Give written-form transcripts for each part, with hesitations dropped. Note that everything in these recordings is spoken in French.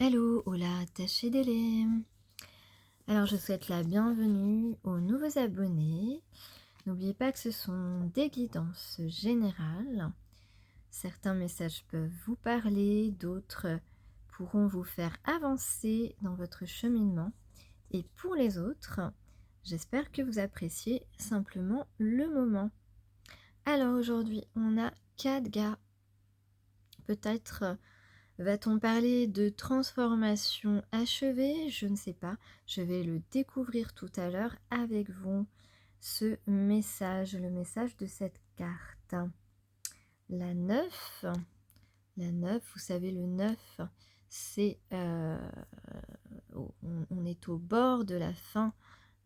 Hello, hola, Tachidele. Alors, je souhaite la bienvenue aux nouveaux abonnés. N'oubliez pas que ce sont des guidances générales. Certains messages peuvent vous parler, d'autres pourront vous faire avancer dans votre cheminement. Et pour les autres, j'espère que vous appréciez simplement le moment. Alors aujourd'hui, on a 4 gars. Peut-être va-t-on parler de transformation achevée? Je ne sais pas. Je vais le découvrir tout à l'heure avec vous, ce message, le message de cette carte. La 9, vous savez, le 9, c'est... on est au bord de la fin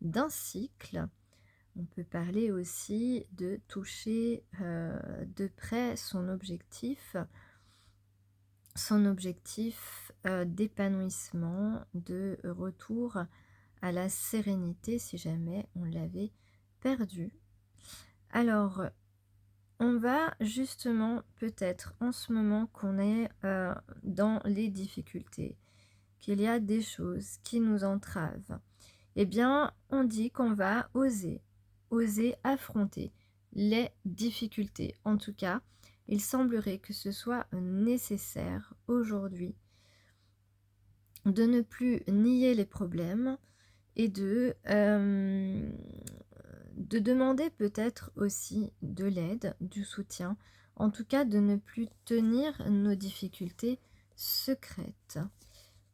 d'un cycle. On peut parler aussi de toucher de près son objectif d'épanouissement, de retour à la sérénité si jamais on l'avait perdu. Alors, on va justement peut-être en ce moment qu'on est dans les difficultés, qu'il y a des choses qui nous entravent, eh bien, on dit qu'on va oser affronter les difficultés. En tout cas, il semblerait que ce soit nécessaire aujourd'hui de ne plus nier les problèmes et de demander peut-être aussi de l'aide, du soutien, en tout cas de ne plus tenir nos difficultés secrètes,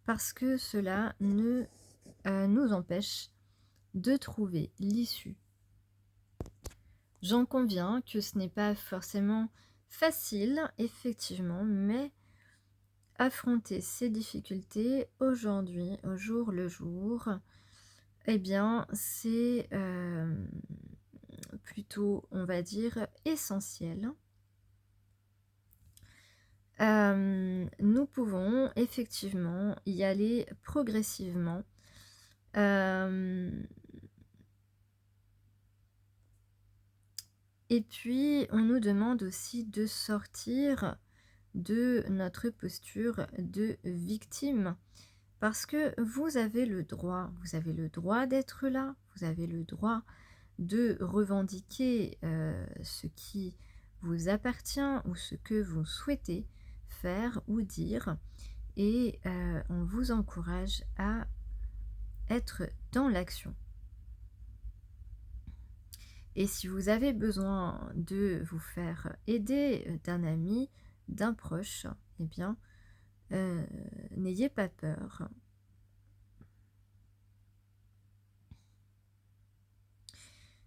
parce que cela ne nous empêche de trouver l'issue. J'en conviens que ce n'est pas forcément facile, effectivement, mais affronter ces difficultés aujourd'hui, au jour le jour, eh bien, c'est plutôt, on va dire, essentiel. Nous pouvons effectivement y aller progressivement. Et puis, on nous demande aussi de sortir de notre posture de victime, parce que vous avez le droit d'être là, vous avez le droit de revendiquer ce qui vous appartient ou ce que vous souhaitez faire ou dire, et on vous encourage à être dans l'action. Et si vous avez besoin de vous faire aider d'un ami, d'un proche, eh bien, n'ayez pas peur.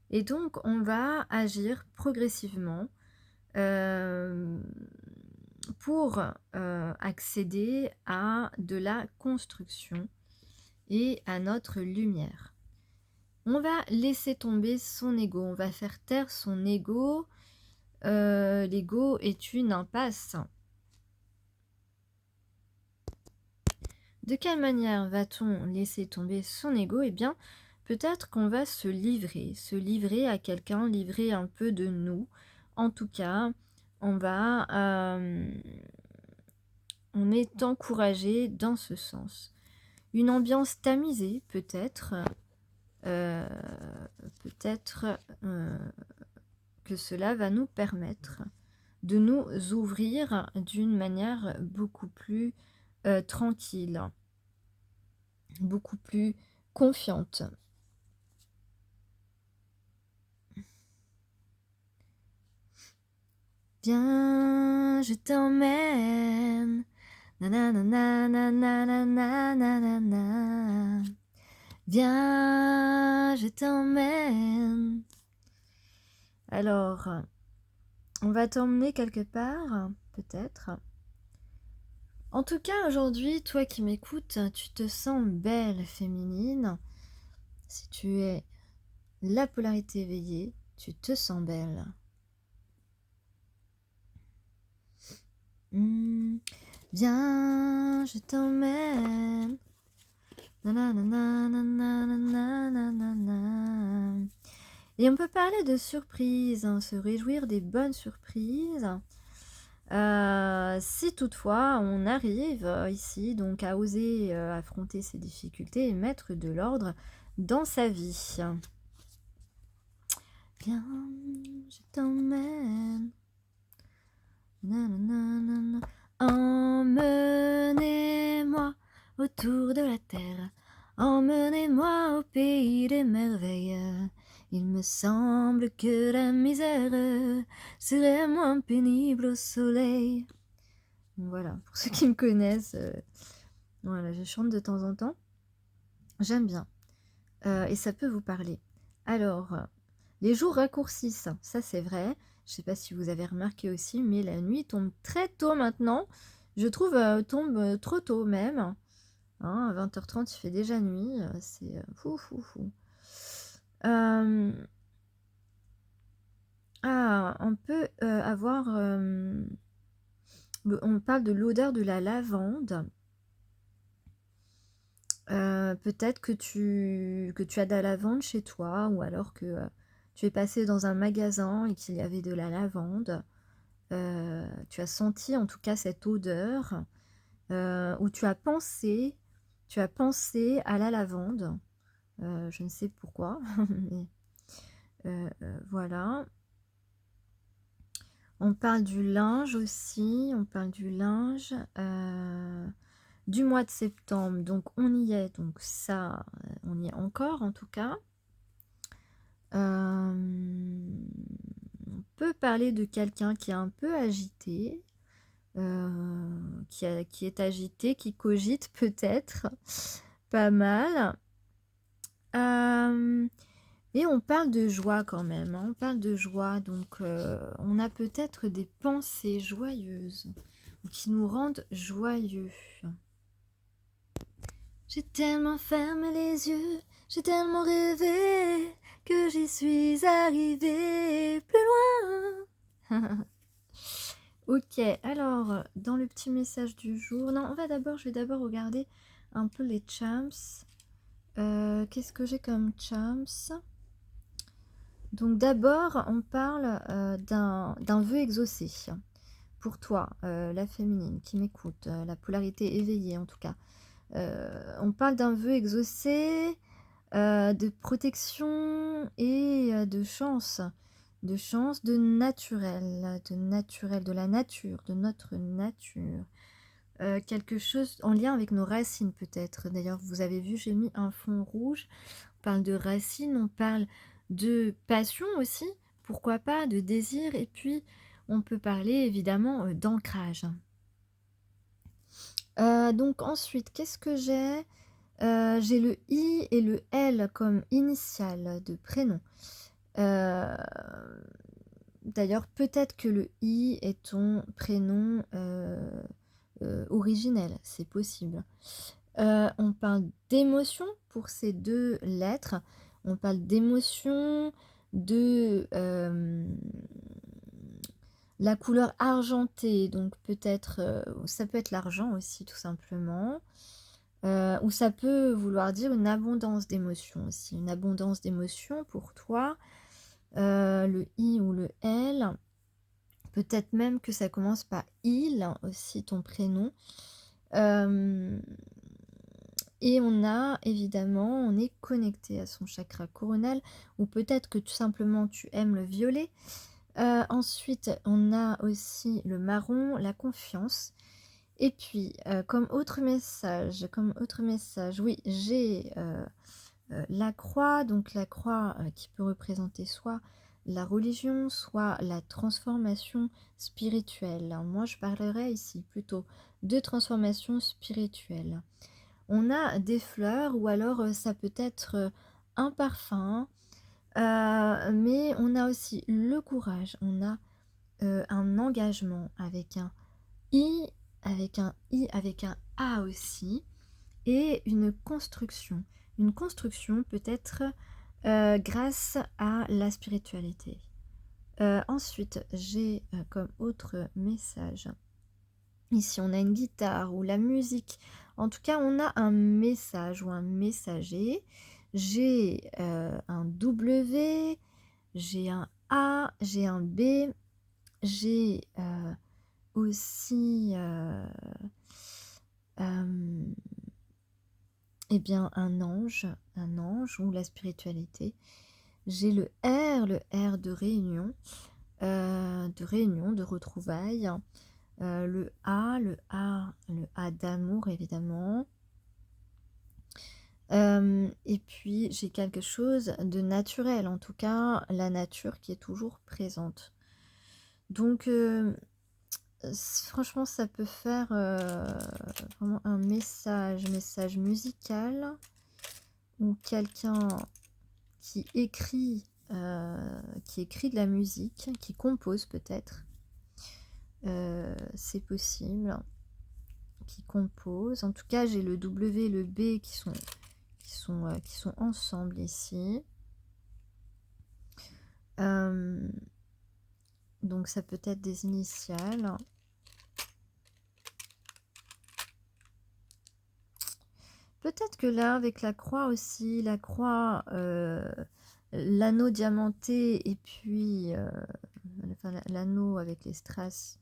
Et donc, on va agir progressivement pour accéder à de la construction et à notre lumière. On va laisser tomber son ego, on va faire taire son ego. L'ego est une impasse. De quelle manière va-t-on laisser tomber son ego? Eh bien, peut-être qu'on va se livrer à quelqu'un, livrer un peu de nous. En tout cas, on est encouragé dans ce sens. Une ambiance tamisée, peut-être. Que cela va nous permettre de nous ouvrir d'une manière beaucoup plus tranquille, beaucoup plus confiante. Viens, je t'emmène. Nanana, nanana, nanana. Viens, je t'emmène. Alors, on va t'emmener quelque part, peut-être. En tout cas, aujourd'hui, toi qui m'écoutes, tu te sens belle, féminine. Si tu es la polarité éveillée, tu te sens belle. Viens, je t'emmène. Et on peut parler de surprises, se réjouir des bonnes surprises. Si toutefois on arrive ici donc à oser affronter ces difficultés et mettre de l'ordre dans sa vie. Viens, je t'emmène. Nanana. Emmenez-moi autour de la terre. Emmenez-moi au pays des merveilles. Il me semble que la misère serait moins pénible au soleil. Voilà, pour ceux qui me connaissent, voilà, je chante de temps en temps. J'aime bien. Et ça peut vous parler. Alors, les jours raccourcissent, ça c'est vrai. Je ne sais pas si vous avez remarqué aussi, mais la nuit tombe très tôt maintenant. Je trouve tombe trop tôt même. Hein, à 20h30, il fait déjà nuit. C'est fou, fou, fou. On peut avoir... on parle de l'odeur de la lavande. Peut-être que tu as de la lavande chez toi, ou alors que tu es passé dans un magasin et qu'il y avait de la lavande. Tu as senti en tout cas cette odeur, ou tu as pensé à la lavande. Je ne sais pourquoi, mais voilà. On parle du linge aussi, on parle du linge du mois de septembre, donc on y est, donc ça, on y est encore en tout cas. On peut parler de quelqu'un qui est un peu agité, qui est agité, qui cogite peut-être, pas mal. Et on parle de joie quand même, hein, on parle de joie, donc on a peut-être des pensées joyeuses qui nous rendent joyeux. J'ai tellement fermé les yeux, j'ai tellement rêvé que j'y suis arrivée plus loin. Ok, alors dans le petit message du jour, non, je vais d'abord regarder un peu les charms. Qu'est-ce que j'ai comme charms? Donc d'abord, on parle d'un vœu exaucé pour toi, la féminine qui m'écoute, la polarité éveillée en tout cas. On parle d'un vœu exaucé, de protection et de chance, de naturel, de la nature, de notre nature. Quelque chose en lien avec nos racines peut-être. D'ailleurs, vous avez vu, j'ai mis un fond rouge. On parle de racines, on parle de passion aussi, pourquoi pas, de désir, et puis on peut parler évidemment d'ancrage. Donc ensuite, qu'est-ce que j'ai? J'ai le I et le L comme initiale de prénom. D'ailleurs, peut-être que le I est ton prénom originel, c'est possible. On parle d'émotion pour ces deux lettres. On parle d'émotion, de la couleur argentée, donc peut-être, ça peut être l'argent aussi tout simplement. Ou ça peut vouloir dire une abondance d'émotions aussi, une abondance d'émotions pour toi. Le I ou le L, peut-être même que ça commence par il aussi, ton prénom. Et on a évidemment, on est connecté à son chakra coronal, ou peut-être que tout simplement tu aimes le violet. Ensuite, on a aussi le marron, la confiance. Et puis, comme autre message, oui, j'ai la croix, donc la croix qui peut représenter soit la religion, soit la transformation spirituelle. Alors, moi, je parlerai ici plutôt de transformation spirituelle. On a des fleurs, ou alors ça peut être un parfum, mais on a aussi le courage, on a un engagement avec un I, avec un A aussi, et une construction. Une construction peut-être grâce à la spiritualité. Ensuite, j'ai comme autre message, ici on a une guitare ou la musique. En tout cas, on a un message ou un messager. J'ai un W, j'ai un A, j'ai un B, j'ai aussi eh bien un ange ou la spiritualité. J'ai le R de réunion, de retrouvailles, le A d'amour évidemment. Et puis j'ai quelque chose de naturel, en tout cas la nature qui est toujours présente. Donc franchement ça peut faire, vraiment un message musical ou quelqu'un qui écrit de la musique, qui compose peut-être, c'est possible, qui compose. En tout cas j'ai le W et le B qui sont ensemble ici. Donc ça peut être des initiales. Peut-être que là, avec la croix aussi, la croix, l'anneau diamanté et puis enfin, l'anneau avec les strass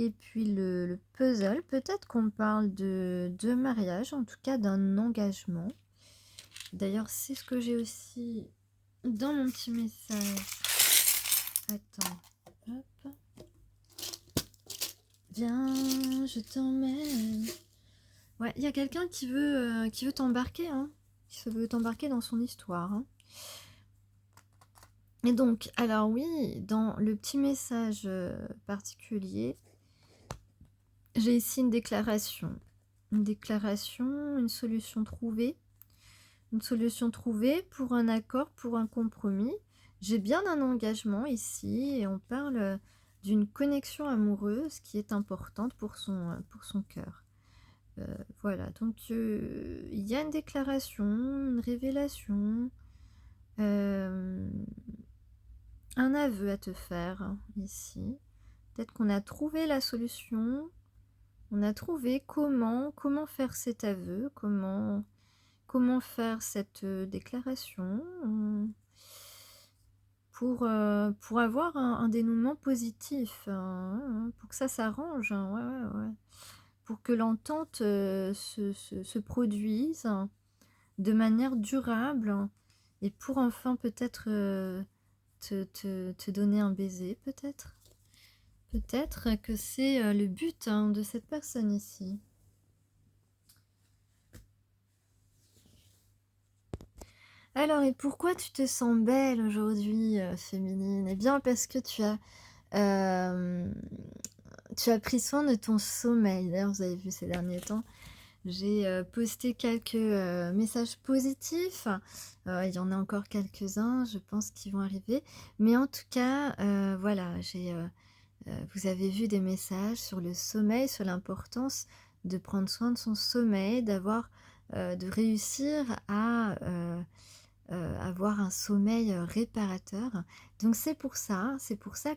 et puis le puzzle, peut-être qu'on parle de mariage, en tout cas d'un engagement. D'ailleurs, c'est ce que j'ai aussi dans mon petit message. Attends, hop. Viens, je t'emmène. Ouais, il y a quelqu'un qui veut t'embarquer, hein, qui veut t'embarquer dans son histoire. Hein. Et donc, alors oui, dans le petit message particulier, j'ai ici une déclaration. Une déclaration, une solution trouvée. Une solution trouvée pour un accord, pour un compromis. J'ai bien un engagement ici et on parle d'une connexion amoureuse qui est importante pour son cœur. Voilà, donc il y a une déclaration, une révélation, un aveu à te faire hein, ici. Peut-être qu'on a trouvé la solution, on a trouvé comment faire cet aveu, comment faire cette déclaration pour avoir un dénouement positif, hein, pour que ça s'arrange, hein, ouais. Pour que l'entente se produise de manière durable et pour enfin peut-être te donner un baiser, peut-être. Peut-être que c'est le but hein, de cette personne ici. Alors, et pourquoi tu te sens belle aujourd'hui, féminine? Eh bien, parce que tu as pris soin de ton sommeil. D'ailleurs, vous avez vu ces derniers temps, j'ai posté quelques messages positifs. Il y en a encore quelques-uns, je pense, qui vont arriver. Mais en tout cas, voilà, vous avez vu des messages sur le sommeil, sur l'importance de prendre soin de son sommeil, de réussir à avoir un sommeil réparateur. Donc c'est pour ça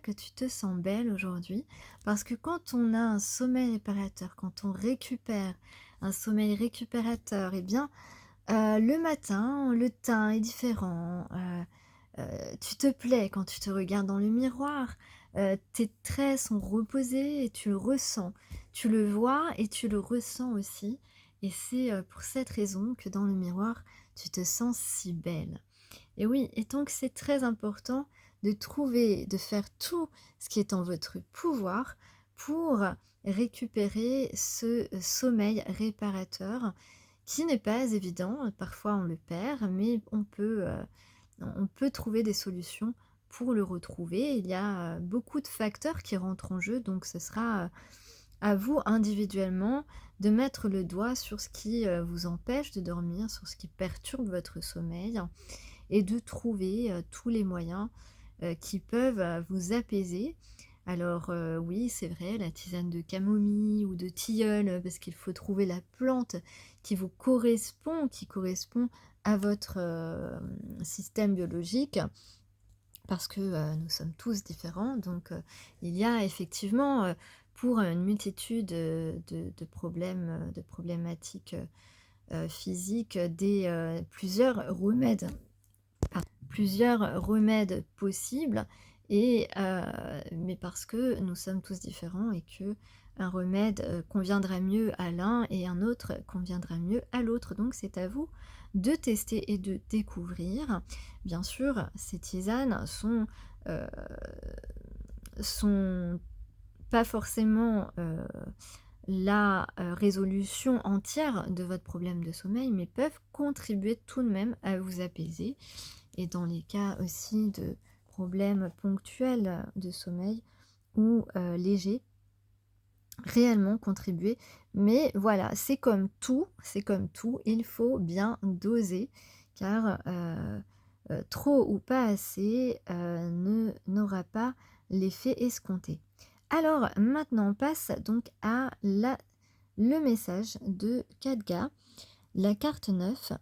que tu te sens belle aujourd'hui. Parce que quand on a un sommeil réparateur, quand on récupère un sommeil récupérateur, eh bien le matin, le teint est différent. Tu te plais quand tu te regardes dans le miroir. Tes traits sont reposés et tu le ressens. Tu le vois et tu le ressens aussi. Et c'est pour cette raison que dans le miroir, tu te sens si belle. Et oui, et donc c'est très important de faire tout ce qui est en votre pouvoir pour récupérer ce sommeil réparateur qui n'est pas évident. Parfois on le perd, mais on peut trouver des solutions pour le retrouver. Il y a beaucoup de facteurs qui rentrent en jeu, donc ce sera à vous individuellement de mettre le doigt sur ce qui vous empêche de dormir, sur ce qui perturbe votre sommeil et de trouver tous les moyens qui peuvent vous apaiser. Alors oui, c'est vrai, la tisane de camomille ou de tilleul, parce qu'il faut trouver la plante qui vous correspond, qui correspond à votre système biologique, parce que nous sommes tous différents. Donc il y a effectivement pour une multitude de problèmes, de problématiques physiques, plusieurs remèdes possibles Mais parce que nous sommes tous différents et que un remède, conviendra mieux à l'un et un autre conviendra mieux à l'autre. Donc c'est à vous de tester et de découvrir. Bien sûr, ces tisanes heu, sont pas forcément, la, résolution entière de votre problème de sommeil, mais peuvent contribuer tout de même à vous apaiser et dans les cas aussi de problèmes ponctuels de sommeil ou, légers, réellement contribuer. Mais voilà, c'est comme tout, il faut bien doser car, trop ou pas assez, ne n'aura pas l'effet escompté. Alors maintenant, on passe donc à la le message de Khadga, la carte 9.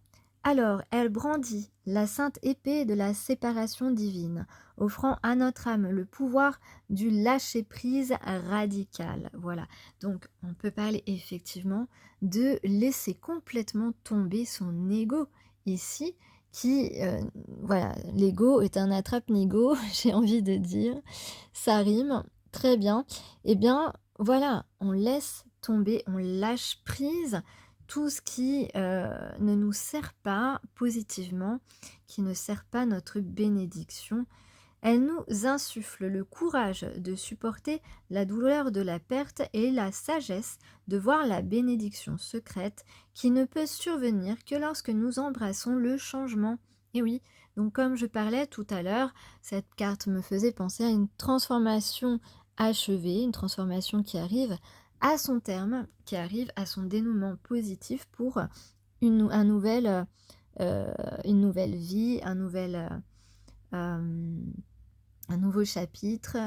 Alors, elle brandit la sainte épée de la séparation divine, offrant à notre âme le pouvoir du lâcher-prise radical. Voilà. Donc, on peut parler effectivement de laisser complètement tomber son ego ici, qui, voilà, l'ego est un attrape-nigo, j'ai envie de dire. Ça rime très bien. Eh bien, voilà, on laisse tomber, on lâche prise tout ce qui, ne nous sert pas positivement, qui ne sert pas notre bénédiction. Elle nous insuffle le courage de supporter la douleur de la perte et la sagesse de voir la bénédiction secrète qui ne peut survenir que lorsque nous embrassons le changement. Et oui, donc comme je parlais tout à l'heure, cette carte me faisait penser à une transformation achevée, une transformation qui arrive à son terme, qui arrive à son dénouement positif pour un nouvel, une nouvelle vie, hem, un nouveau chapitre,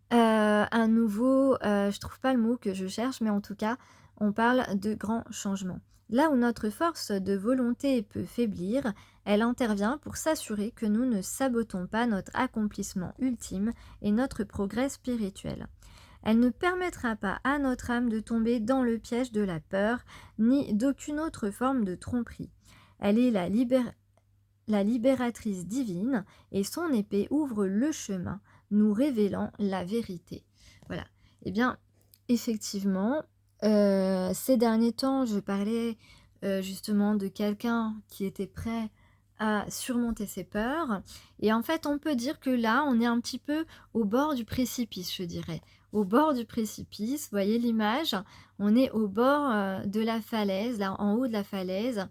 un nouveau, je trouve pas le mot que je cherche, mais en tout cas, on parle de grands changements. Là où notre force de volonté peut faiblir, elle intervient pour s'assurer que nous ne sabotons pas notre accomplissement ultime et notre progrès spirituel. Elle ne permettra pas à notre âme de tomber dans le piège de la peur, ni d'aucune autre forme de tromperie. Elle est la libératrice divine, et son épée ouvre le chemin, nous révélant la vérité. Voilà. Eh bien, effectivement, ces derniers temps, je parlais justement de quelqu'un qui était prêt à surmonter ses peurs. Et en fait, on peut dire que là, on est un petit peu au bord du précipice, je dirais. Au bord du précipice, vous voyez l'image? On est au bord de la falaise, là, en haut de la falaise,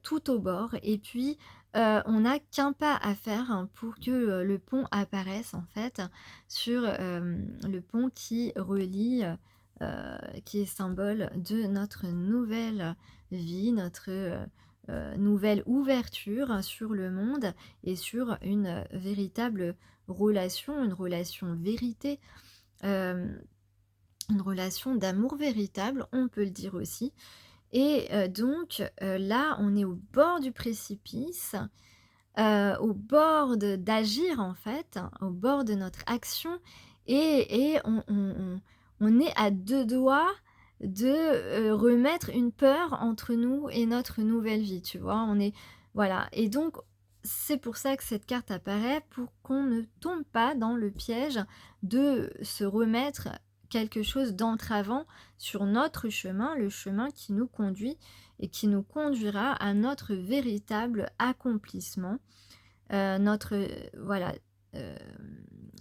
tout au bord. Et puis, on n'a qu'un pas à faire hein, pour que, le pont apparaisse en fait sur, le pont qui relie, qui est symbole de notre nouvelle vie, notre, nouvelle ouverture sur le monde et sur une, véritable relation, une relation vérité, hem, une relation d'amour véritable, on peut le dire aussi. Et donc là, on est au bord du précipice, au bord d'agir en fait, hein, au bord de notre action et on est à 2 doigts de, remettre une peur entre nous et notre nouvelle vie, tu vois? On est voilà et donc c'est pour ça que cette carte apparaît, pour qu'on ne tombe pas dans le piège de se remettre quelque chose d'entravant sur notre chemin, le chemin qui nous conduit et qui nous conduira à notre véritable accomplissement, notre, voilà, hem,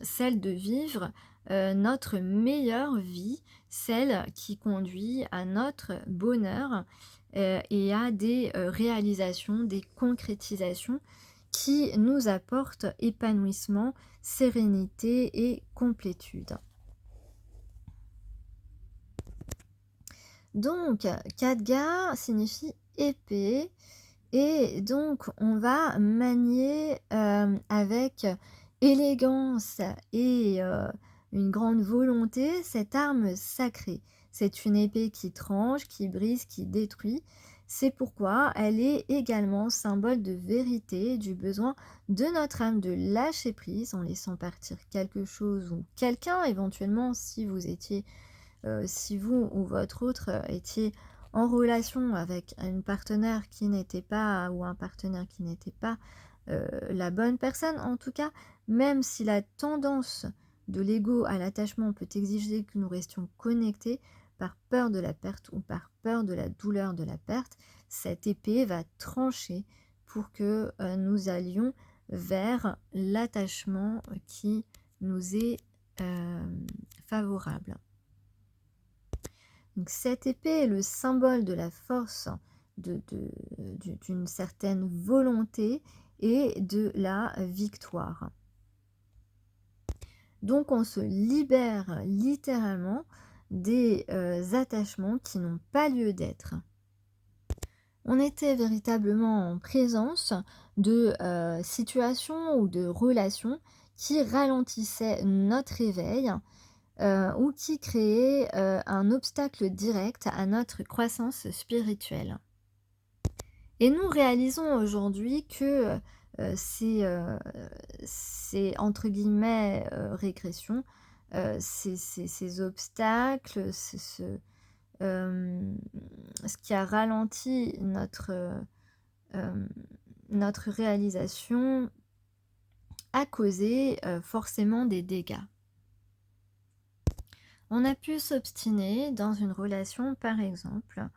celle de vivre, notre meilleure vie, celle qui conduit à notre bonheur, et à des, réalisations, des concrétisations qui nous apportent épanouissement, sérénité et complétude. Donc, Khadga signifie épée et donc on va manier, avec élégance et une grande volonté cette arme sacrée. C'est une épée qui tranche, qui brise, qui détruit. C'est pourquoi elle est également symbole de vérité, du besoin de notre âme de lâcher prise en laissant partir quelque chose ou quelqu'un éventuellement si vous ou votre autre étiez en relation avec une partenaire qui n'était pas ou un partenaire qui n'était pas la bonne personne en tout cas, même si la tendance de l'ego à l'attachement peut exiger que nous restions connectés par peur de la perte ou par peur de la douleur de la perte, cette épée va trancher pour que nous allions vers l'attachement qui nous est favorable. Donc, cette épée est le symbole de la force, d'une certaine volonté et de la victoire. Donc on se libère littéralement des attachements qui n'ont pas lieu d'être. On était véritablement en présence de situations ou de relations qui ralentissaient notre éveil ou qui créaient un obstacle direct à notre croissance spirituelle. Et nous réalisons aujourd'hui que ces entre guillemets régressions, ces obstacles, ce qui a ralenti notre réalisation a causé forcément des dégâts. On a pu s'obstiner dans une relation, par exemple,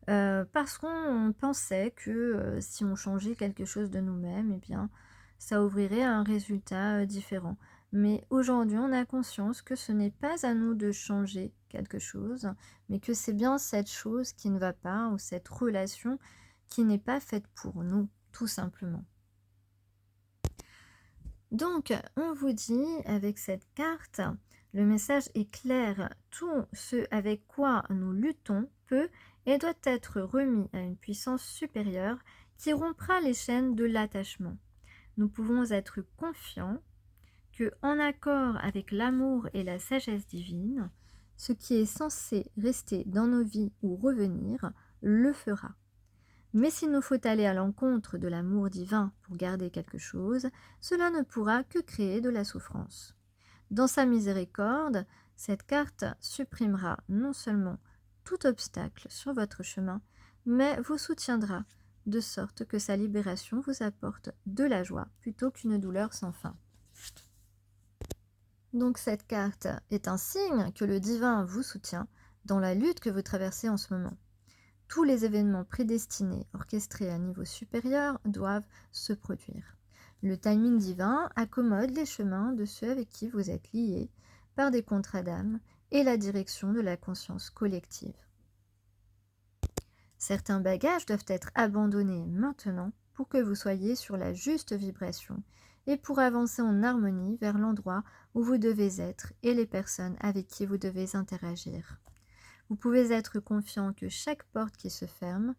parce qu'on pensait que si on changeait quelque chose de nous-mêmes, eh bien, ça ouvrirait à un résultat différent. Mais aujourd'hui, on a conscience que ce n'est pas à nous de changer quelque chose, mais que c'est bien cette chose qui ne va pas ou cette relation qui n'est pas faite pour nous, tout simplement. Donc, on vous dit avec cette carte, le message est clair, tout ce avec quoi nous luttons peut et doit être remis à une puissance supérieure qui rompra les chaînes de l'attachement. Nous pouvons être confiants que, en accord avec l'amour et la sagesse divine, ce qui est censé rester dans nos vies ou revenir, le fera. Mais s'il nous faut aller à l'encontre de l'amour divin pour garder quelque chose, cela ne pourra que créer de la souffrance. Dans sa miséricorde, cette carte supprimera non seulement tout obstacle sur votre chemin, mais vous soutiendra, de sorte que sa libération vous apporte de la joie plutôt qu'une douleur sans fin. Donc cette carte est un signe que le divin vous soutient dans la lutte que vous traversez en ce moment. Tous les événements prédestinés, orchestrés à niveau supérieur, doivent se produire. Le timing divin accommode les chemins de ceux avec qui vous êtes liés par des contrats d'âme et la direction de la conscience collective. Certains bagages doivent être abandonnés maintenant pour que vous soyez sur la juste vibration et pour avancer en harmonie vers l'endroit où vous devez être et les personnes avec qui vous devez interagir. Vous pouvez être confiant que chaque porte qui se ferme,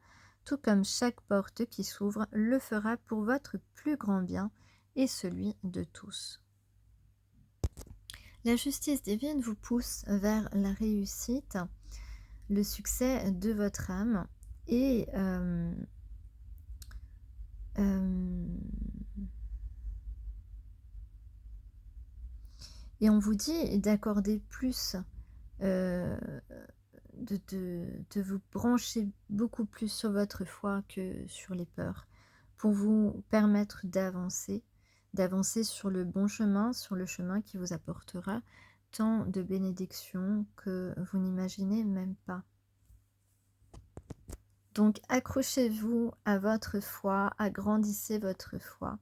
tout comme chaque porte qui s'ouvre, le fera pour votre plus grand bien et celui de tous. La justice divine vous pousse vers la réussite, le succès de votre âme et on vous dit d'accorder plus de vous brancher beaucoup plus sur votre foi que sur les peurs, pour vous permettre d'avancer sur le bon chemin, sur le chemin qui vous apportera tant de bénédictions que vous n'imaginez même pas. Donc accrochez-vous à votre foi, agrandissez votre foi,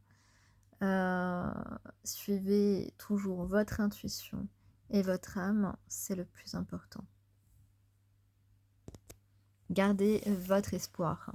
suivez toujours votre intuition et votre âme, c'est le plus important. Gardez votre espoir.